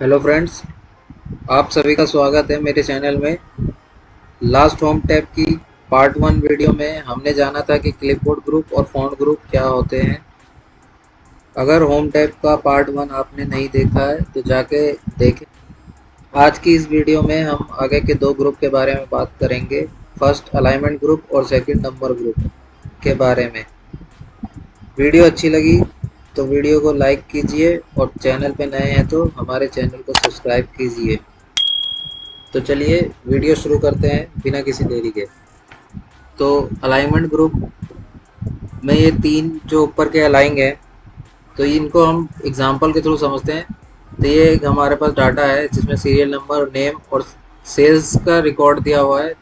Hello friends, आप सभी का स्वागत है मेरे चैनल में। लास्ट होम टैब की पार्ट वन वीडियो में हमने जाना था कि क्लिपबोर्ड ग्रुप और फ़ॉन्ट ग्रुप क्या होते हैं। अगर होम टैब का पार्ट वन आपने नहीं देखा है तो जाके देखें। आज की इस वीडियो में हम आगे के दो ग्रुप के बारे में बात करेंगे। फर्स्ट अलाइनमेंट ग्रुप और सेकंड नंबर ग्रुप के बारे में। वीडियो अच्छी लगी तो वीडियो को लाइक कीजिए और चैनल पे नए हैं तो हमारे चैनल को सब्सक्राइब कीजिए। तो चलिए वीडियो शुरू करते हैं बिना किसी देरी के। तो अलाइनमेंट ग्रुप में ये तीन जो ऊपर के अलाइंग हैं, तो इनको हम एग्जांपल के थ्रू समझते हैं। तो ये एक हमारे पास डाटा है जिसमें सीरियल नंबर, नेम और सेल्स का रिकॉर्ड दिया हुआ है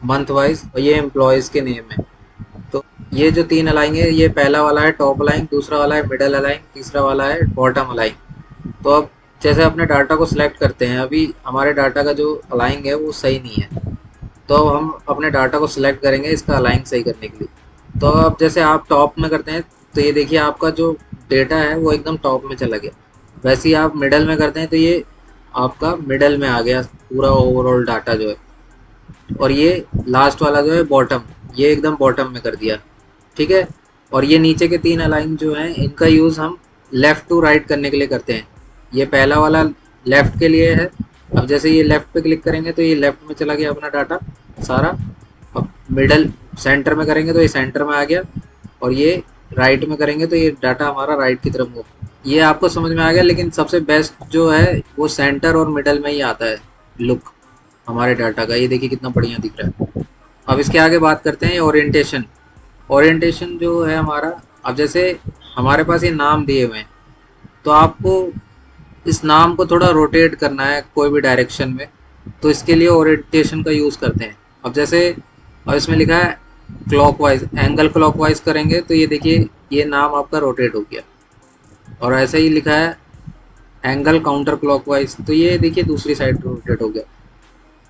मंथ वाइज, और ये एम्प्लॉयज़ के नेम है। तो ये जो तीन अलाइंग है, ये पहला वाला है टॉप अलाइंग, दूसरा वाला है मिडल अलाइंग, तीसरा वाला है बॉटम अलाइंग। तो अब जैसे अपने डाटा को सिलेक्ट करते हैं, अभी हमारे डाटा का जो अलाइंग है वो सही नहीं है, तो अब हम अपने डाटा को सिलेक्ट करेंगे इसका अलाइन सही करने के लिए। तो अब जैसे आप टॉप में करते हैं तो ये देखिए आपका जो डेटा है वो एकदम टॉप में चला गया। वैसे ही आप मिडल में करते हैं तो ये आपका मिडल में आ गया पूरा ओवरऑल डाटा जो है। और ये लास्ट वाला जो है बॉटम, ये एकदम बॉटम में कर दिया। ठीक है। और ये नीचे के तीन अलाइन जो हैं इनका यूज़ हम लेफ़्ट टू राइट करने के लिए करते हैं। ये पहला वाला लेफ़्ट के लिए है। अब जैसे ये लेफ़्ट पे क्लिक करेंगे तो ये लेफ़्ट में चला गया अपना डाटा सारा। अब मिडल सेंटर में करेंगे तो ये सेंटर में आ गया, और ये राइट में करेंगे तो ये डाटा हमारा राइट की तरफ मूव। ये आपको समझ में आ गया, लेकिन सबसे बेस्ट जो है वो सेंटर और मिडल में ही आता है लुक हमारे डाटा का। ये देखिए कितना बढ़िया दिख रहा है। अब इसके आगे बात करते हैं ओरिएंटेशन। ओरिएंटेशन जो है हमारा, अब जैसे हमारे पास ये नाम दिए हुए हैं, तो आपको इस नाम को थोड़ा रोटेट करना है कोई भी डायरेक्शन में, तो इसके लिए ओरिएंटेशन का यूज़ करते हैं। अब जैसे अब इसमें लिखा है क्लॉकवाइज, एंगल क्लॉकवाइज करेंगे तो ये देखिए ये नाम आपका रोटेट हो गया। और ऐसा ही लिखा है एंगल काउंटर क्लॉकवाइज, तो ये देखिए दूसरी साइड रोटेट हो गया।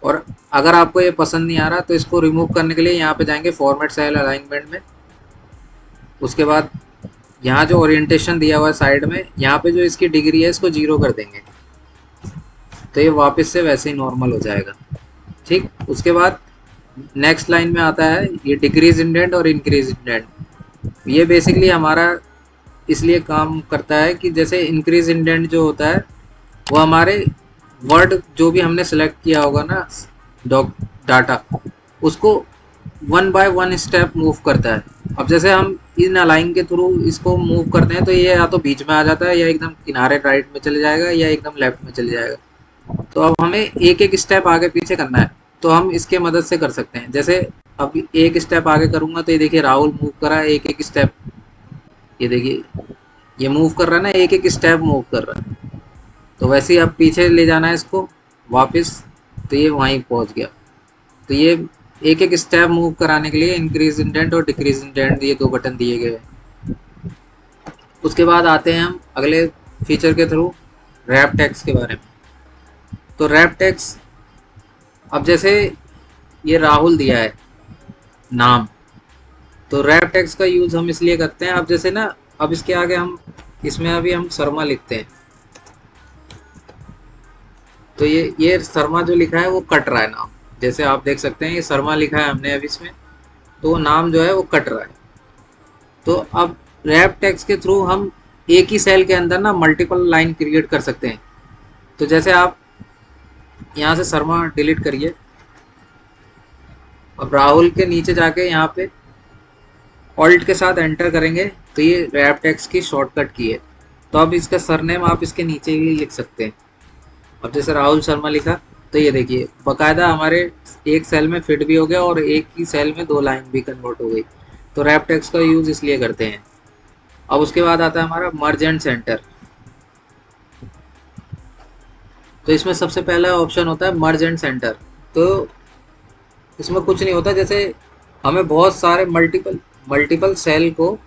और अगर आपको ये पसंद नहीं आ रहा तो इसको रिमूव करने के लिए यहाँ पे जाएंगे फॉर्मेट सेल अलाइनमेंट में। उसके बाद यहाँ जो ओरिएंटेशन दिया हुआ है साइड में, यहाँ पे जो इसकी डिग्री है इसको 0 कर देंगे, तो ये वापस से वैसे ही नॉर्मल हो जाएगा। ठीक। उसके बाद नेक्स्ट लाइन में आता है ये डिक्रीज इंडेंट और इंक्रीज इंडेंट। ये बेसिकली हमारा इसलिए काम करता है कि जैसे इंक्रीज इंडेंट जो होता है वो हमारे वर्ड जो भी हमने सेलेक्ट किया होगा ना डॉक डाटा, उसको one by one step move करता है। अब जैसे हम इन अलाइन के थ्रू इसको मूव करते हैं तो ये या तो बीच में आ जाता है, या एकदम किनारे राइट में चले जाएगा, या एकदम लेफ्ट में चले जाएगा। तो अब हमें एक एक स्टेप आगे पीछे करना है, तो हम इसके मदद से कर सकते हैं। जैसे अब एक स्टेप आगे करूंगा तो ये देखिए राहुल मूव करा है एक एक स्टेप। ये देखिए ये मूव कर रहा है ना, एक एक स्टेप मूव कर रहा है। तो वैसे ही अब पीछे ले जाना है इसको वापस, तो ये वहीं पहुंच गया। तो ये एक एक स्टेप मूव कराने के लिए इंक्रीज इंडेंट और डिक्रीज इंडेंट ये दो बटन दिए गए हैं। उसके बाद आते हैं हम अगले फीचर के थ्रू रैप टेक्स्ट के बारे में। तो रैप टेक्स्ट, अब जैसे ये राहुल दिया है नाम, तो रैप टेक्स्ट का यूज हम इसलिए करते हैं। अब जैसे ना, अब इसके आगे हम इसमें अभी हम शर्मा लिखते हैं, तो ये शर्मा जो लिखा है वो कट रहा है नाम। जैसे आप देख सकते हैं ये शर्मा लिखा है हमने अभी इसमें, तो वो नाम जो है वो कट रहा है। तो अब रैप टेक्स्ट के थ्रू हम एक ही सेल के अंदर ना मल्टीपल लाइन क्रिएट कर सकते हैं। तो जैसे आप यहाँ से शर्मा डिलीट करिए, अब राहुल के नीचे जाके यहाँ पे ऑल्ट के साथ एंटर करेंगे तो ये रैप टेक्स्ट की शॉर्टकट की है। तो अब इसका सरनेम आप इसके नीचे ही लिख सकते हैं। अब जैसे राहुल शर्मा लिखा तो ये देखिए बकायदा हमारे एक सेल में फिट भी हो गया और एक ही सेल में दो लाइन भी कन्वर्ट हो गई। तो रैप टेक्स्ट का यूज इसलिए करते हैं। अब उसके बाद आता है हमारा मर्ज एंड सेंटर। तो इसमें सबसे पहला ऑप्शन होता है मर्ज एंड सेंटर। तो इसमें कुछ नहीं होता, जैसे हमें बहुत सारे मल्टीपल सेल को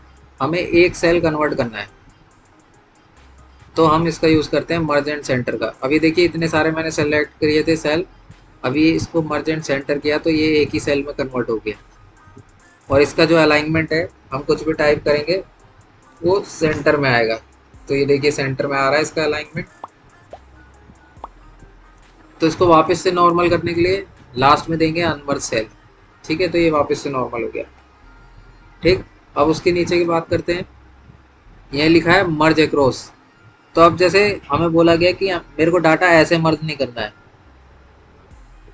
हमें एक सेल कन्वर्ट करना है, तो हम इसका यूज़ करते हैं मर्ज एंड सेंटर का। अभी देखिए इतने सारे मैंने सेलेक्ट किए थे सेल, अभी इसको मर्ज एंड सेंटर किया तो ये एक ही सेल में कन्वर्ट हो गया। और इसका जो अलाइनमेंट है, हम कुछ भी टाइप करेंगे वो सेंटर में आएगा। तो ये देखिए सेंटर में आ रहा है इसका अलाइनमेंट। तो इसको वापस से नॉर्मल करने के लिए लास्ट में देंगे अनमर्ज सेल। ठीक है, तो ये वापस से नॉर्मल हो गया। ठीक, अब उसके नीचे की बात करते हैं। ये लिखा है मर्ज एक्रॉस। तो अब जैसे हमें बोला गया कि मेरे को डाटा ऐसे मर्ज नहीं करना है,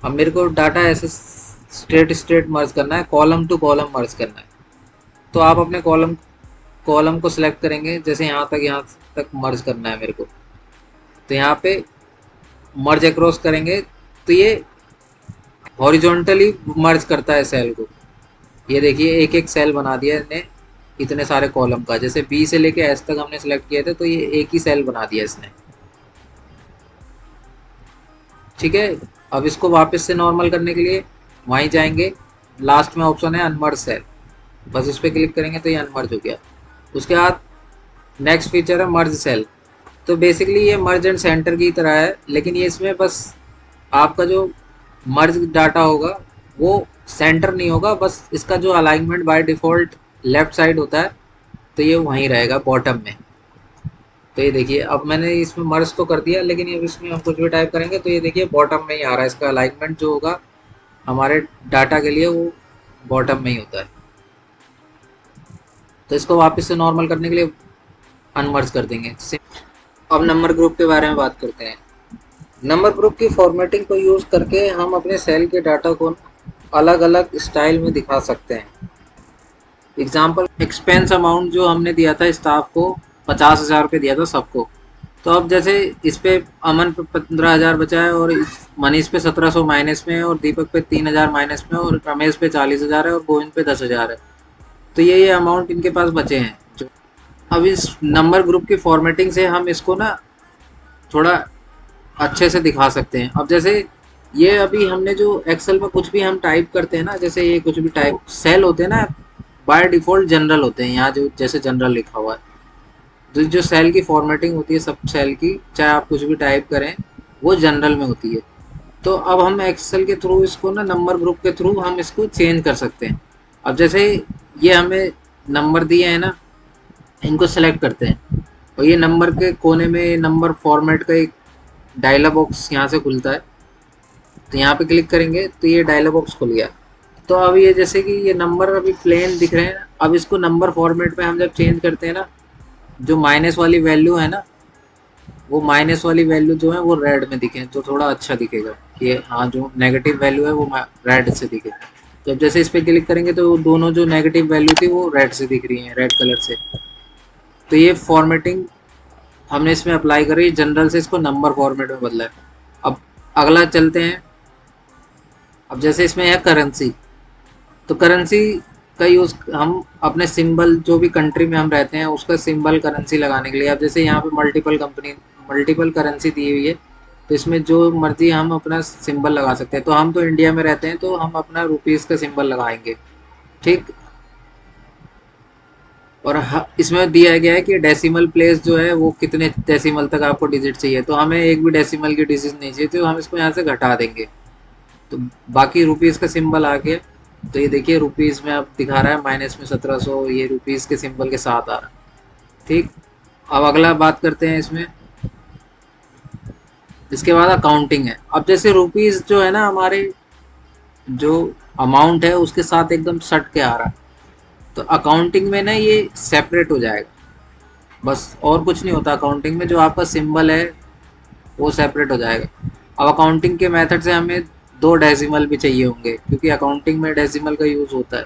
अब मेरे को डाटा ऐसे स्ट्रेट स्ट्रेट मर्ज करना है, कॉलम टू कॉलम मर्ज करना है। तो आप अपने कॉलम कॉलम को सिलेक्ट करेंगे, जैसे यहाँ तक मर्ज करना है मेरे को, तो यहाँ पे मर्ज अक्रॉस करेंगे तो ये हॉरिजॉन्टली मर्ज करता है सेल को। ये देखिए एक एक सेल बना दिया इसने इतने सारे कॉलम का, जैसे बी से लेके एस तक हमने सेलेक्ट किए थे तो ये एक ही सेल बना दिया इसने। ठीक है, अब इसको वापस से नॉर्मल करने के लिए वहीं जाएंगे, लास्ट में ऑप्शन है अनमर्ज सेल, बस इस पर क्लिक करेंगे तो ये अनमर्ज हो गया। उसके बाद नेक्स्ट फीचर है मर्ज सेल। तो बेसिकली ये मर्ज एंड सेंटर की तरह है, लेकिन ये इसमें बस आपका जो मर्ज डाटा होगा वो सेंटर नहीं होगा, बस इसका जो alignment by default left side होता है तो ये वहीं रहेगा बॉटम में। तो ये देखिए अब मैंने इसमें मर्ज तो कर दिया, लेकिन अब इसमें हम कुछ भी टाइप करेंगे तो ये देखिए बॉटम में ही आ रहा है। इसका अलाइनमेंट जो होगा हमारे डाटा के लिए वो बॉटम में ही होता है। तो इसको वापस से नॉर्मल करने के लिए अनमर्ज कर देंगे। अब नंबर ग्रुप के बारे में बात करते हैं। नंबर ग्रुप की फॉर्मेटिंग को यूज़ करके हम अपने सेल के डाटा को अलग अलग स्टाइल में दिखा सकते हैं। एग्जाम्पल, एक्सपेंस अमाउंट जो हमने दिया था स्टाफ को 50,000 रुपये दिया था सबको, तो अब जैसे इस पे अमन पे 15,000 बचा है और मनीष पे 1700 माइनस में है और दीपक पे 3,000 माइनस में और रमेश पे 40,000 है और गोविंद पे 10,000 है। तो ये अमाउंट इनके पास बचे हैं। जो अब इस नंबर ग्रुप की फॉर्मेटिंग से हम इसको ना थोड़ा अच्छे से दिखा सकते हैं। अब जैसे ये अभी हमने जो एक्सेल में कुछ भी हम टाइप करते हैं ना, जैसे ये कुछ भी टाइप सेल होते हैं ना बाय डिफ़ॉल्ट जनरल होते हैं, यहाँ जो जैसे जनरल लिखा हुआ है, तो जो सेल की फॉर्मेटिंग होती है सब सेल की, चाहे आप कुछ भी टाइप करें वो जनरल में होती है। तो अब हम एक्सेल के थ्रू इसको ना नंबर ग्रुप के थ्रू हम इसको चेंज कर सकते हैं। अब जैसे ये हमें नंबर दिए हैं ना, इनको सेलेक्ट करते हैं और ये नंबर के कोने में नंबर फॉर्मेट का एक डायलॉग बॉक्स यहाँ से खुलता है, तो यहाँ पे क्लिक करेंगे तो ये डायलॉग बॉक्स खुल गया। तो अब ये जैसे कि ये नंबर अभी प्लेन दिख रहे हैं, अब इसको नंबर फॉर्मेट में हम जब चेंज करते हैं ना, जो माइनस वाली वैल्यू है ना, वो माइनस वाली वैल्यू जो है वो रेड में दिखे तो थोड़ा अच्छा दिखेगा। ये हाँ, जो नेगेटिव वैल्यू है वो रेड से दिखे। तो अब जैसे इस पर क्लिक करेंगे तो दोनों जो नेगेटिव वैल्यू थी वो रेड से दिख रही हैं, रेड कलर से। तो ये फॉर्मेटिंग हमने इसमें अप्लाई करी, जनरल से इसको नंबर फॉर्मेट में बदला है। अब अगला चलते हैं। अब जैसे इसमें है करेंसी, तो करेंसी का यूज़ हम अपने सिंबल जो भी कंट्री में हम रहते हैं उसका सिंबल करेंसी लगाने के लिए, अब जैसे यहाँ पे मल्टीपल करेंसी दी हुई है, तो इसमें जो मर्जी हम अपना सिंबल लगा सकते हैं। तो हम तो इंडिया में रहते हैं तो हम अपना रुपीज़ का सिंबल लगाएंगे। ठीक, और इसमें दिया गया है कि डेसिमल प्लेस जो है वो कितने डेसिमल तक आपको डिजिट चाहिए, तो हमें एक भी डेसिमल की डिजिट नहीं चाहिए, तो हम इसको यहाँ से घटा देंगे। तो बाकी रुपीज़ का सिंबल आ गया। तो ये देखिए रुपीज़ में अब दिखा रहा है माइनस में 1700, ये रुपीज़ के सिंबल के साथ आ रहा है। ठीक, अब अगला बात करते हैं इसमें। इसके बाद अकाउंटिंग है। अब जैसे रुपीज़ जो है ना हमारे जो अमाउंट है उसके साथ एकदम सट के आ रहा है, तो अकाउंटिंग में ना ये सेपरेट हो जाएगा, बस और कुछ नहीं होता। अकाउंटिंग में जो आपका सिंबल है वो सेपरेट हो जाएगा। अब अकाउंटिंग के मेथड से हमें 2 डेसिमल भी चाहिए होंगे क्योंकि अकाउंटिंग में डेसिमल का यूज़ होता है।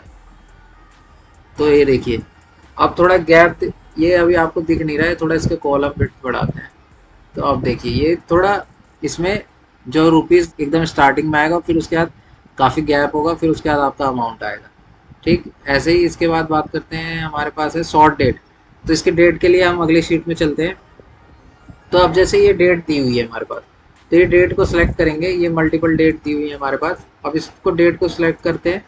तो ये देखिए अब थोड़ा गैप, ये अभी आपको दिख नहीं रहा है, थोड़ा इसके कॉलम बिट बढ़ाते हैं। तो अब देखिए ये थोड़ा इसमें जो रुपीज़ एकदम स्टार्टिंग में आएगा, फिर उसके बाद काफ़ी गैप होगा, फिर उसके बाद आपका अमाउंट आएगा। ठीक, ऐसे ही इसके बाद बात करते हैं। हमारे पास है शॉर्ट डेट, तो इसके डेट के लिए हम अगली शीट में चलते हैं। तो अब जैसे ये डेट दी हुई है हमारे पास, तो ये डेट को सिलेक्ट करेंगे, ये मल्टीपल डेट दी हुई है हमारे पास। अब इसको डेट को सिलेक्ट करते हैं,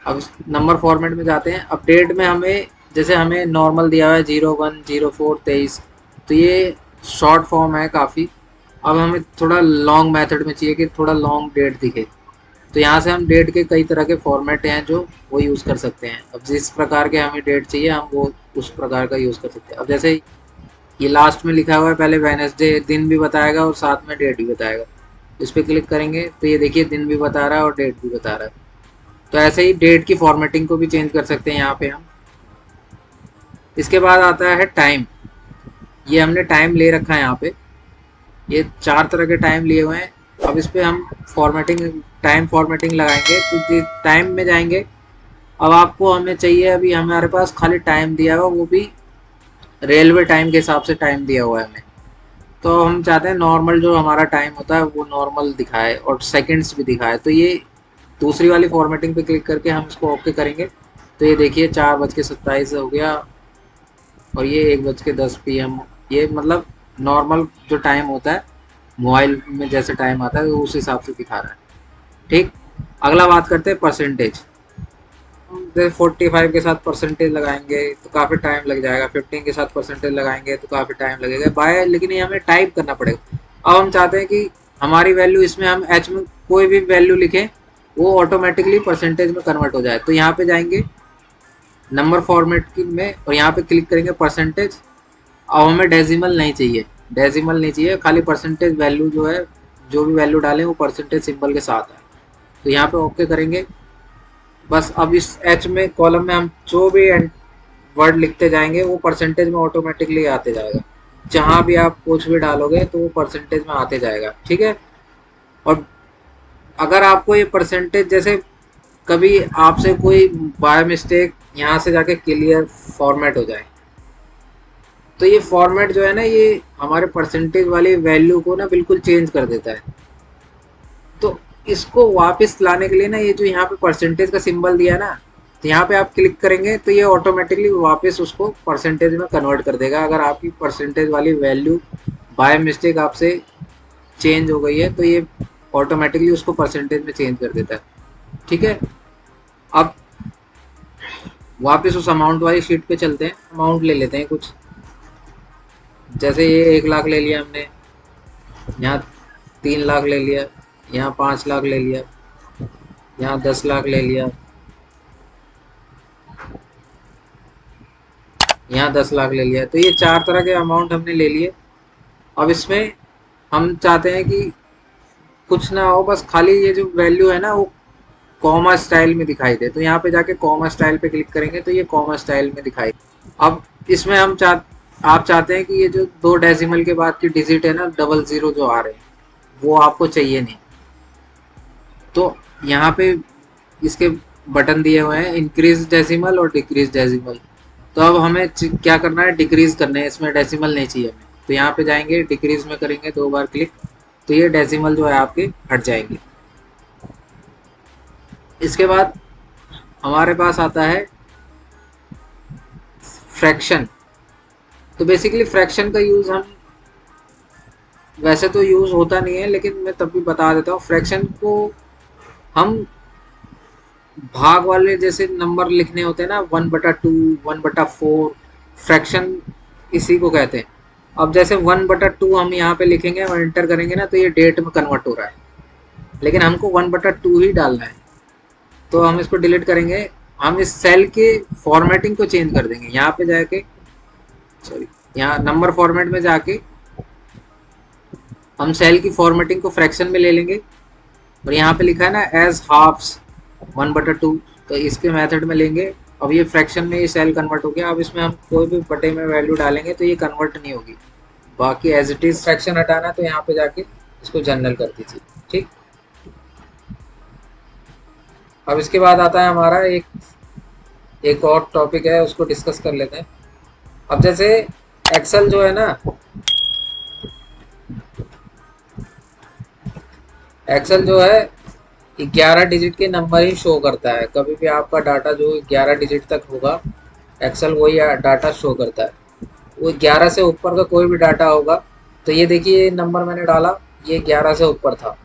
अब नंबर फॉर्मेट में जाते हैं। अब डेट में हमें जैसे हमें नॉर्मल दिया हुआ है 01/04/23, तो ये शॉर्ट फॉर्म है काफ़ी। अब हमें थोड़ा लॉन्ग मेथड में चाहिए कि थोड़ा लॉन्ग डेट दिखे, तो यहाँ से हम डेट के कई तरह के फॉर्मेट हैं जो वो यूज़ कर सकते हैं। अब जिस प्रकार के हमें डेट चाहिए हम वो उस प्रकार का यूज़ कर सकते हैं। अब जैसे ये लास्ट में लिखा हुआ है, पहले वेडनेसडे दिन भी बताएगा और साथ में डेट भी बताएगा। इस पर क्लिक करेंगे तो ये देखिए दिन भी बता रहा है और डेट भी बता रहा है। तो ऐसे ही डेट की फॉर्मेटिंग को भी चेंज कर सकते हैं यहाँ पे हम। इसके बाद आता है टाइम। ये हमने टाइम ले रखा है यहाँ पे, ये 4 तरह के टाइम लिए हुए हैं। अब इस पे हम फॉर्मेटिंग, टाइम फॉर्मेटिंग लगाएंगे तो टाइम में जाएंगे। अब आपको हमें चाहिए, अभी हमारे पास खाली टाइम दिया हुआ, वो भी रेलवे टाइम के हिसाब से टाइम दिया हुआ है हमें। तो हम चाहते हैं नॉर्मल जो हमारा टाइम होता है वो नॉर्मल दिखाए और सेकंड्स भी दिखाए। तो ये दूसरी वाली फॉर्मेटिंग पे क्लिक करके हम इसको ओके करेंगे। तो ये देखिए 4:27 हो गया और ये 1:10 PM। ये मतलब नॉर्मल जो टाइम होता है मोबाइल में जैसे टाइम आता है वो उस हिसाब से दिखा रहा है। ठीक, अगला बात करते हैं परसेंटेज। जैसे 45 के साथ परसेंटेज लगाएंगे तो काफ़ी टाइम लग जाएगा, 15 के साथ परसेंटेज लगाएंगे तो काफ़ी टाइम लगेगा बाय, लेकिन ये हमें टाइप करना पड़ेगा। अब हम चाहते हैं कि हमारी वैल्यू इसमें हम एच में कोई भी वैल्यू लिखें वो ऑटोमेटिकली परसेंटेज में कन्वर्ट हो जाए। तो यहाँ पे जाएंगे नंबर फॉर्मेट की में और यहाँ पे क्लिक करेंगे परसेंटेज। अब हमें डेसिमल नहीं चाहिए, डेसिमल नहीं चाहिए, खाली परसेंटेज वैल्यू जो है, जो भी वैल्यू डालें वो परसेंटेज सिंबल के साथ है। तो यहाँ पे ओके करेंगे बस। अब इस एच में कॉलम में हम जो भी वर्ड लिखते जाएंगे वो परसेंटेज में ऑटोमेटिकली आते जाएगा। जहाँ भी आप कुछ भी डालोगे तो वो परसेंटेज में आते जाएगा। ठीक है। और अगर आपको ये परसेंटेज, जैसे कभी आपसे कोई बाय मिस्टेक यहाँ से जाके क्लियर फॉर्मेट हो जाए, तो ये फॉर्मेट जो है ना, ये हमारे परसेंटेज वाली वैल्यू को ना बिल्कुल चेंज कर देता है। तो इसको वापस लाने के लिए ना, ये जो यहाँ पे परसेंटेज का सिंबल दिया है ना, तो यहाँ पे आप क्लिक करेंगे तो ये ऑटोमेटिकली वापस उसको परसेंटेज में कन्वर्ट कर देगा। अगर आपकी परसेंटेज वाली वैल्यू बाय मिस्टेक आपसे चेंज हो गई है तो ये ऑटोमेटिकली उसको परसेंटेज में चेंज कर देता है। ठीक है। अब वापस उस अमाउंट वाली शीट पे चलते हैं। अमाउंट ले लेते हैं कुछ, जैसे ये 1 लाख ले लिया हमने, यहाँ 3 लाख ले लिया, यहाँ 5 लाख ले लिया, यहाँ 10 लाख ले लिया, यहाँ 10 लाख ले लिया। तो ये 4 तरह के अमाउंट हमने ले लिए। अब इसमें हम चाहते हैं कि कुछ ना हो, बस खाली ये जो वैल्यू है ना वो कॉमा स्टाइल में दिखाई दे। तो यहाँ पे जाके कॉमा स्टाइल पे क्लिक करेंगे तो ये कॉमा स्टाइल में दिखाई। अब इसमें आप चाहते हैं कि ये जो 2 डेसिमल के बाद की डिजिट है ना, 00 जो आ रहे हैं, वो आपको चाहिए नहीं। तो यहाँ पे इसके बटन दिए हुए हैं, इंक्रीज डेसिमल और डिक्रीज डेसिमल। तो अब हमें क्या करना है, डिक्रीज करना है, इसमें डेसिमल नहीं चाहिए हमें। तो यहाँ पे जाएंगे, डिक्रीज में करेंगे 2 बार क्लिक, तो ये डेसिमल जो है आपके हट जाएंगे। इसके बाद हमारे पास आता है फ्रैक्शन। तो बेसिकली फ्रैक्शन का यूज़ हम, वैसे तो यूज़ होता नहीं है लेकिन मैं तब भी बता देता हूँ। फ्रैक्शन को हम भाग वाले जैसे नंबर लिखने होते हैं ना, 1/2, 1/4, फ्रैक्शन इसी को कहते हैं। अब जैसे 1/2 हम यहाँ पे लिखेंगे और एंटर करेंगे ना, तो ये डेट में कन्वर्ट हो रहा है, लेकिन हमको 1/2 ही डालना है। तो हम इसको डिलीट करेंगे। हम इस सेल के फॉर्मेटिंग को चेंज कर देंगे। यहाँ पे जाके, सॉरी, यहाँ नंबर फॉर्मेट में जाके हम सेल की फॉर्मेटिंग को फ्रैक्शन में ले लेंगे और यहाँ पे लिखा है ना एज हाफ्स 1/2, तो इसके मेथड में लेंगे। अब ये फ्रैक्शन में ये सेल कन्वर्ट हो गया। अब इसमें हम कोई भी बटे में वैल्यू डालेंगे तो ये कन्वर्ट नहीं होगी, बाकी एज इट इज फ्रैक्शन हटाना है तो यहाँ पे जाके इसको जनरल कर दीजिए। ठीक। अब इसके बाद आता है हमारा एक और टॉपिक है, उसको डिस्कस कर लेते हैं। अब जैसे एक्सेल जो है ना, एक्सेल जो है 11 डिजिट के नंबर ही शो करता है। कभी भी आपका डाटा जो 11 डिजिट तक होगा, एक्सेल वही डाटा शो करता है। वो 11 से ऊपर का कोई भी डाटा होगा, तो ये देखिए ये नंबर मैंने डाला, ये 11 से ऊपर था,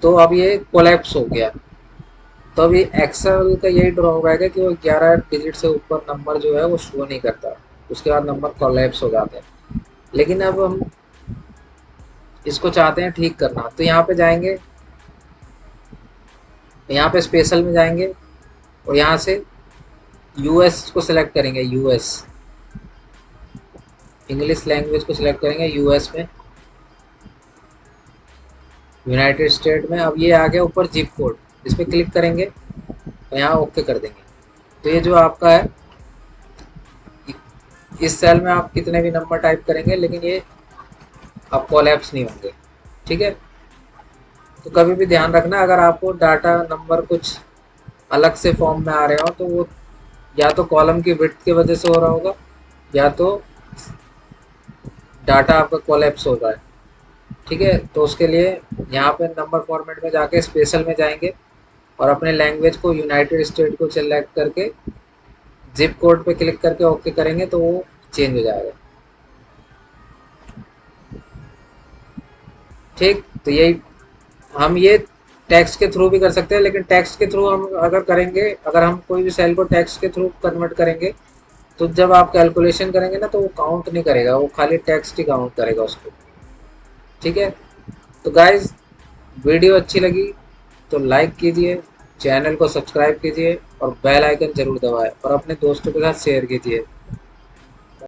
तो अब ये कोलैप्स हो गया। तो अभी एक्सेल का यही ड्रॉबैक है कि वो 11 डिजिट से ऊपर नंबर जो है वो शो नहीं करता, उसके बाद नंबर कोलैप्स हो जाते हैं। लेकिन अब हम इसको चाहते हैं ठीक करना, तो यहाँ पे जाएंगे, यहाँ पे स्पेशल में जाएंगे और यहाँ से यूएस को सिलेक्ट करेंगे, यूएस इंग्लिश लैंग्वेज को सिलेक्ट करेंगे यूएस में। यूनाइटेड स्टेट में। अब ये आ गया ऊपर जिप कोड, इस पर क्लिक करेंगे और यहाँ ओके कर देंगे। तो ये जो आपका है, इस सेल में आप कितने भी नंबर टाइप करेंगे लेकिन ये अब कोलैप्स नहीं होंगे। ठीक है, तो कभी भी ध्यान रखना अगर आपको डाटा नंबर कुछ अलग से फॉर्म में आ रहे हो तो वो या तो कॉलम की विड्थ की वजह से हो रहा होगा या तो डाटा आपका कोलैप्स हो रहा है। ठीक है, तो उसके लिए यहाँ पे नंबर फॉर्मेट में जाके स्पेशल में जाएंगे और अपने लैंग्वेज को यूनाइटेड स्टेट को सिलेक्ट करके जिप कोड पे क्लिक करके ओके करेंगे तो वो चेंज हो जाएगा। ठीक, तो यही हम ये टेक्स्ट के थ्रू भी कर सकते हैं, लेकिन टेक्स्ट के थ्रू हम अगर करेंगे, अगर हम कोई भी सेल को टेक्स्ट के थ्रू कन्वर्ट करेंगे तो जब आप कैलकुलेशन करेंगे ना तो वो काउंट नहीं करेगा, वो खाली टेक्स्ट ही काउंट करेगा उसको। ठीक है, तो गाइज वीडियो अच्छी लगी तो लाइक कीजिए, चैनल को सब्सक्राइब कीजिए और बेल आइकन जरूर दबाएं और अपने दोस्तों के साथ शेयर कीजिए।